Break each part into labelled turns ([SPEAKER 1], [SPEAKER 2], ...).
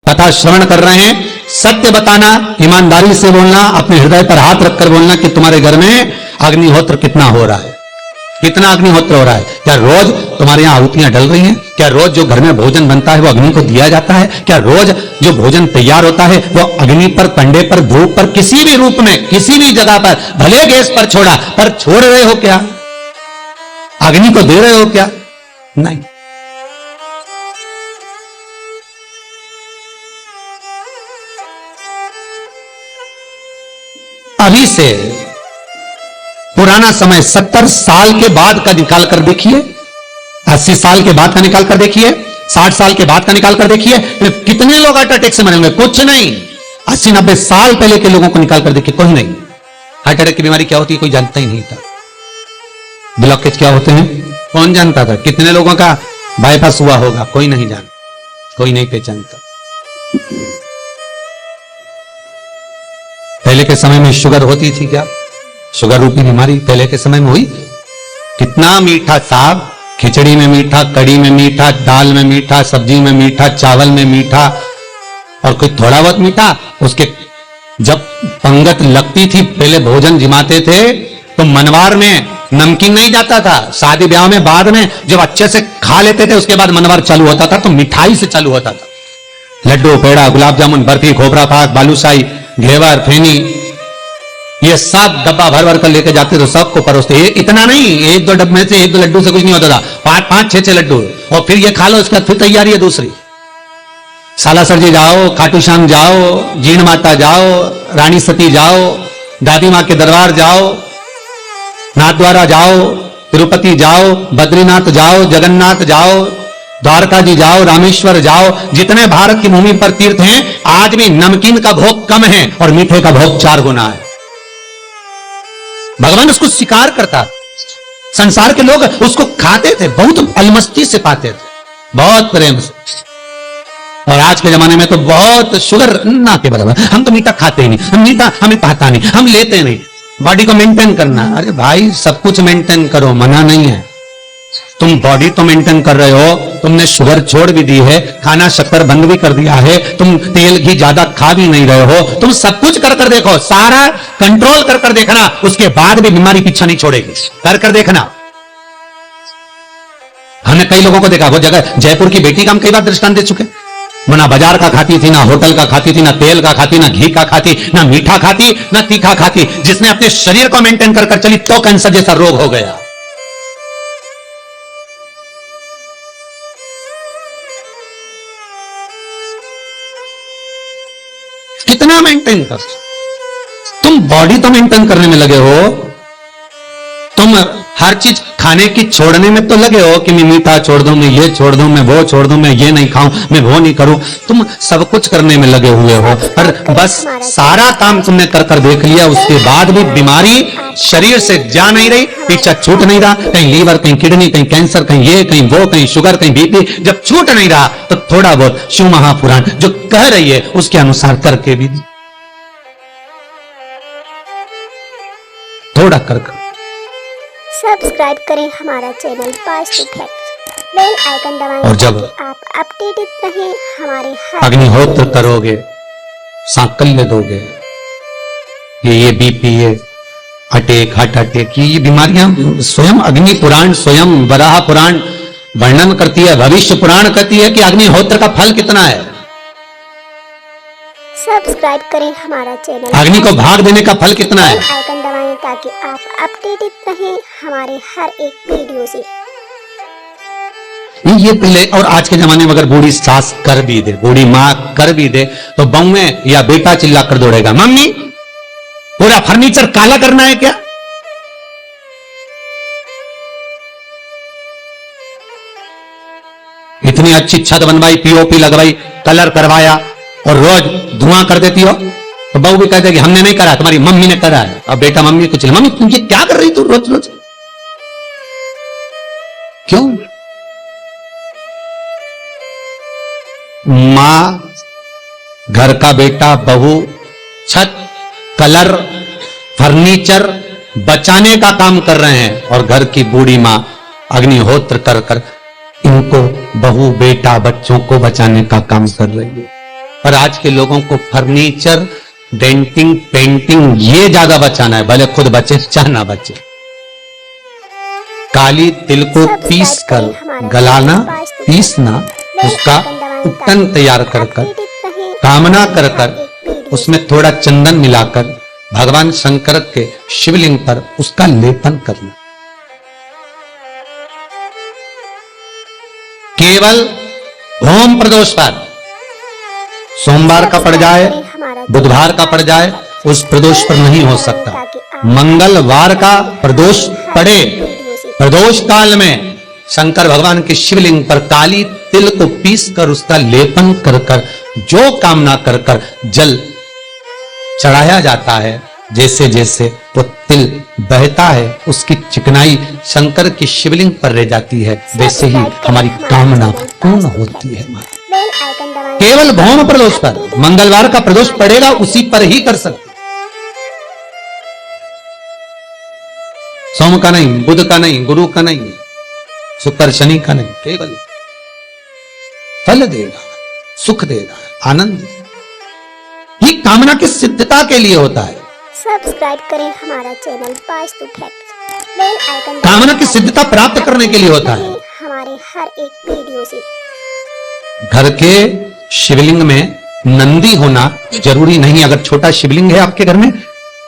[SPEAKER 1] कथा श्रवण कर रहे हैं, सत्य बताना, ईमानदारी से बोलना, अपने हृदय पर हाथ रखकर बोलना कि तुम्हारे घर में अग्निहोत्र कितना हो रहा है, कितना अग्निहोत्र हो रहा है। क्या रोज तुम्हारे यहाँ आहुतियां डल रही हैं? क्या रोज जो घर में भोजन बनता है वो अग्नि को दिया जाता है? क्या रोज जो भोजन तैयार होता है वो अग्नि पर, कंडे पर, धूप पर, किसी भी रूप में, किसी भी जगह पर, भले गैस पर छोड़ा, पर छोड़ रहे हो क्या? अग्नि को दे रहे हो क्या? नहीं। अभी से पुराना समय 70 साल के बाद का निकाल कर देखिए, 80 साल के बाद का निकाल कर देखिए, 60 साल के बाद का निकाल कर देखिए, कितने लोग हार्ट अटैक से मरेंगे? कुछ नहीं। 80-90 साल पहले के लोगों को निकाल कर देखिए, कोई नहीं। हार्ट अटैक की बीमारी क्या होती है कोई जानता ही नहीं था। ब्लॉकेज क्या होते हैं कौन जानता था? कितने लोगों का बाईपास हुआ होगा? कोई नहीं जानता, कोई नहीं पहचानता। पहले के समय में शुगर होती थी क्या? शुगर रूपी बीमारी पहले के समय में हुई? कितना मीठा साग, खिचड़ी में मीठा, कड़ी में मीठा, दाल में मीठा, सब्जी में मीठा, चावल में मीठा, और कोई थोड़ा बहुत मीठा। उसके जब पंगत लगती थी, पहले भोजन जिमाते थे तो मनवार में नमकीन नहीं जाता था। शादी ब्याह में बाद में जब अच्छे से खा लेते थे उसके बाद मनवार चालू होता था, तो मिठाई से चालू होता था। लड्डू, पेड़ा, गुलाब जामुन, बर्फी, खोपरा पाक, बालूशाही, घेवर, फेनी, ये सब डब्बा भर भर कर लेके जाते थे, सबको परोसते। इतना नहीं, एक दो डब्बे में से एक दो लड्डू से कुछ नहीं होता था, 5-5, 6-6 लड्डू, और फिर ये खा लो, इसका फिर तैयारी है दूसरी। सालासर जी जाओ, खाटू श्याम जाओ, जीण माता जाओ, रानी सती जाओ, दादी माँ के दरबार जाओ, नाथद्वारा जाओ, तिरुपति जाओ, बद्रीनाथ जाओ, जगन्नाथ जाओ, द्वारका जी जाओ, रामेश्वर जाओ, जितने भारत की भूमि पर तीर्थ हैं, आज भी नमकीन का भोग कम है और मीठे का भोग 4 गुना है। भगवान उसको स्वीकार करता, संसार के लोग उसको खाते थे, बहुत अलमस्ती से पाते थे, बहुत प्रेम से। और आज के जमाने में तो बहुत शुगर ना के बराबर, हम तो मीठा खाते ही नहीं, हम मीठा हमें पाता नहीं, हम लेते नहीं। बॉडी को मेंटेन करना, अरे भाई सब कुछ मेंटेन करो, मना नहीं है। तुम बॉडी तो मेंटेन कर रहे हो, तुमने शुगर छोड़ भी दी है, खाना शक्कर बंद भी कर दिया है, तुम तेल घी ज्यादा खा भी नहीं रहे हो, तुम सब कुछ कर कर देखो, सारा कंट्रोल कर कर देखना, उसके बाद भी बीमारी पीछा नहीं छोड़ेगी। कर कर देखना। हमने कई लोगों को देखा, वो जगह जयपुर की बेटी का हम कई बार दृष्टांत दे चुके। वो ना बाजार का खाती थी, ना होटल का खाती थी, ना तेल का खाती, ना घी का खाती, ना मीठा खाती, ना तीखा खाती। जिसने अपने शरीर को मेंटेन कर कर चली तो कैंसर जैसा रोग हो गया। कितना मेंटेन कर, तुम बॉडी तो मेंटेन करने में लगे हो, तुम हर चीज खाने की छोड़ने में तो लगे हो कि मैं मीठा छोड़ दूं, मैं ये छोड़ दूं, मैं वो छोड़ दूं, मैं ये नहीं खाऊं, मैं वो नहीं करूं। तुम सब कुछ करने में लगे हुए हो, पर बस सारा काम तुमने कर कर देख लिया, उसके बाद भी बीमारी शरीर से जा नहीं रही, पीछा छूट नहीं रहा। कहीं लीवर, कहीं किडनी, कहीं कैंसर, कहीं ये, कहीं वो, कहीं शुगर, कहीं बीपी। जब छूट नहीं रहा तो थोड़ा बहुत शिव महापुराण जो कह रही है उसके अनुसार करके भी थोड़ा कर
[SPEAKER 2] सब्सक्राइब करें हमारा channel Positive Facts, bell icon दबाएं
[SPEAKER 1] और जब
[SPEAKER 2] आप अपडेटेड रहें हमारे हर
[SPEAKER 1] अग्निहोत्र करोगे, सांकल्य दोगे, ये बीपी, ये अटैक, हार्ट अटैक, ये बीमारियां स्वयं अग्नि पुराण, स्वयं वराह पुराण वर्णन करती है, भविष्य पुराण कहती है कि अग्निहोत्र का फल कितना है।
[SPEAKER 2] सब्सक्राइब करें हमारा चैनल,
[SPEAKER 1] अग्नि को भाग देने का फल कितना है।
[SPEAKER 2] बेल आइकन दबाएं ताकि आप अपडेटेड रहें हमारे हर एक वीडियो से।
[SPEAKER 1] ये पहले, और आज के जमाने में अगर बूढ़ी सास कर भी दे, बूढ़ी माँ कर भी दे, तो बहुएं या बेटा चिल्ला कर दौड़ेगा, मम्मी पूरा फर्नीचर काला करना है क्या? इतनी अच्छी छत बनवाई, पीओपी लगवाई, कलर करवाया, और रोज धुआं कर देती हो, तो बहू भी कहते कि हमने नहीं करा, तुम्हारी मम्मी ने करा है। और बेटा मम्मी को चिल्ला, मम्मी तुम ये क्या कर रही तू रोज रोज? क्यों? मां, घर का बेटा, बहू छत, कलर, फर्नीचर बचाने का काम कर रहे हैं, और घर की बूढ़ी मां अग्निहोत्र कर कर इनको, बहू, बेटा, बच्चों को बचाने का काम कर रही है। पर आज के लोगों को फर्नीचर, डेंटिंग, पेंटिंग ये ज्यादा बचाना है, भले खुद बचे चाहे ना बचे। काली तिल को पीस कर गलाना, पीसना, उसका उपटन तैयार कर कामना कर उसमें थोड़ा चंदन मिलाकर भगवान शंकर के शिवलिंग पर उसका लेपन करना। केवल होम प्रदोष पर, सोमवार का पड़ जाए, बुधवार का पड़ जाए, उस प्रदोष पर नहीं हो सकता। मंगलवार का प्रदोष पड़े, प्रदोष काल में शंकर भगवान के शिवलिंग पर काली तिल को पीस कर उसका लेपन कर कर जो कामना कर कर जल चढ़ाया जाता है, जैसे जैसे वो तिल बहता है उसकी चिकनाई शंकर की शिवलिंग पर रह जाती है, वैसे ही हमारी कामना पूर्ण होती है। केवल भौम प्रदोष पर, मंगलवार का प्रदोष पड़ेगा उसी पर ही कर सकते। सोम का नहीं, बुध का नहीं, गुरु का नहीं, शुक्र शनि का नहीं, केवल फल देगा, सुख देगा, आनंद देगा। ये कामना की सिद्धता के लिए होता है।
[SPEAKER 2] सब्सक्राइब करें हमारा channel Vastu Fact, bell icon
[SPEAKER 1] कामना की सिद्धता प्राप्त करने के लिए होता है।
[SPEAKER 2] हमारे हर एक वीडियो से
[SPEAKER 1] घर के शिवलिंग में नंदी होना जरूरी नहीं। अगर छोटा शिवलिंग है आपके घर में,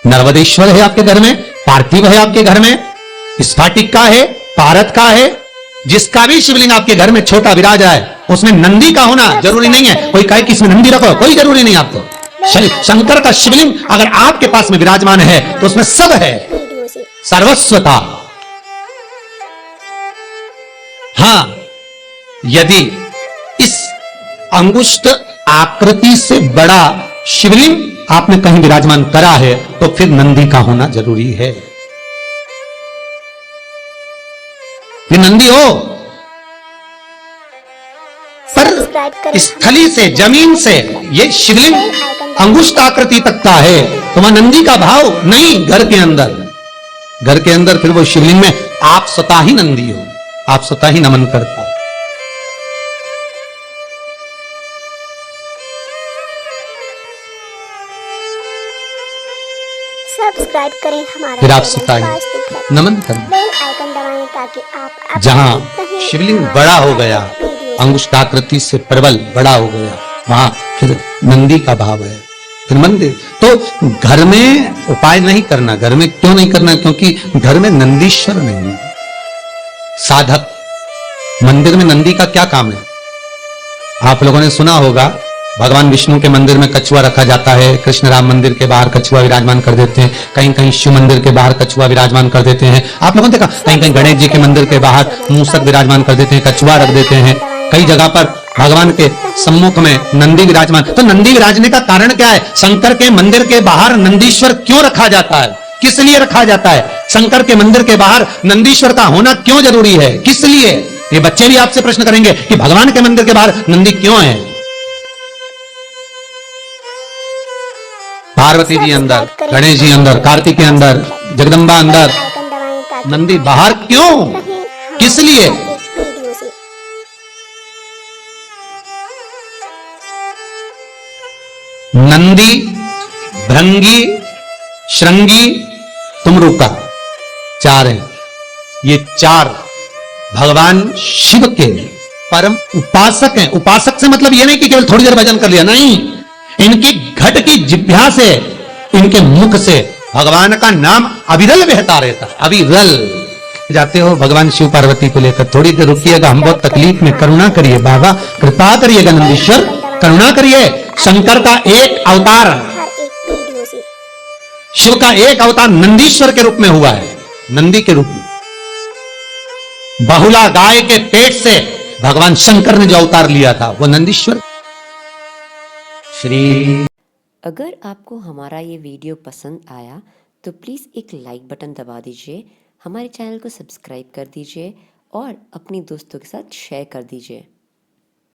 [SPEAKER 1] नर्मदेश्वर है आपके घर में, पार्थिव है आपके घर में, स्फाटिक का है, पारद का है, जिसका भी शिवलिंग आपके घर में छोटा विराज है, उसमें नंदी का होना जरूरी नहीं है। कोई कहे कि इसमें नंदी रखो, कोई जरूरी नहीं आपको। शंकर का शिवलिंग अगर आपके पास में विराजमान है तो उसमें सब है, सर्वस्वता। हां, यदि इस अंगुष्ठ आकृति से बड़ा शिवलिंग आपने कहीं विराजमान करा है तो फिर नंदी का होना जरूरी है। ये नंदी हो, पर स्थली से, जमीन से ये शिवलिंग अंगुष्ठ आकृति तक का है तो वहां नंदी का भाव नहीं। घर के अंदर, घर के अंदर फिर वो शिवलिंग में आप स्वतः ही नंदी हो, आप स्वतः ही नमन करता हो।
[SPEAKER 2] सब्सक्राइब करें हमारा
[SPEAKER 1] फिर आप
[SPEAKER 2] चैनल
[SPEAKER 1] स्वतः
[SPEAKER 2] वास्तु फैक्ट,
[SPEAKER 1] नमन करना।
[SPEAKER 2] बेल आइकन दबाएं ताकि आप
[SPEAKER 1] जहां शिवलिंग बड़ा हो गया, अंगुष्ठ आकृति से प्रबल बड़ा हो गया, वहां फिर नंदी का भाव है, फिर मंदिर। तो घर में उपाय नहीं करना। घर में क्यों नहीं करना? क्योंकि घर में नंदीश्वर नहीं है। साधक, मंदिर में नंदी का क्या काम है? आप लोगों ने सुना होगा भगवान विष्णु के मंदिर में कछुआ रखा जाता है, कृष्ण राम मंदिर के बाहर कछुआ विराजमान कर देते हैं, कहीं कहीं शिव मंदिर के बाहर कछुआ विराजमान कर देते हैं। आप लोगों ने देखा कहीं कहीं गणेश जी के मंदिर के बाहर मूसक विराजमान कर देते हैं, कछुआ रख देते हैं। कई जगह पर भगवान के सम्मुख में नंदी विराजमान। तो नंदी विराजने का कारण क्या है? शंकर के मंदिर के बाहर नंदीश्वर क्यों रखा जाता है? किस लिए रखा जाता है? शंकर के मंदिर के बाहर नंदीश्वर का होना क्यों जरूरी है? किस लिए? ये बच्चे भी आपसे प्रश्न करेंगे कि भगवान के मंदिर के बाहर नंदी क्यों है? पार्वती जी अंदर, गणेश जी अंदर, कार्तिक के अंदर, जगदम्बा अंदर, नंदी बाहर क्यों? किस लिए? नंदी, भृंगी, श्रृंगी, तुमरुका, चार हैं। ये चार भगवान शिव के परम उपासक हैं। उपासक से मतलब ये नहीं कि केवल थोड़ी देर भजन कर लिया, नहीं। इनकी घट की जिह्वा से, इनके मुख से भगवान का नाम अविरल बहता रहता है। अविरल जाते हो भगवान शिव पार्वती को लेकर, थोड़ी देर रुकिएगा, हम बहुत तकलीफ में, करुणा करिए बाबा, कृपा करिएगा नंदीश्वर, करुणा करिए। शंकर का एक अवतार, शिव का एक अवतार नंदीश्वर के रूप में हुआ है, नंदी के रूप में। बहुला गाय के पेट से भगवान शंकर ने जो अवतार लिया था वो नंदीश्वर। श्री।
[SPEAKER 3] अगर आपको हमारा ये वीडियो पसंद आया तो प्लीज़ एक लाइक बटन दबा दीजिए, हमारे चैनल को सब्सक्राइब कर दीजिए और अपनी दोस्तों के साथ शेयर कर दीजिए।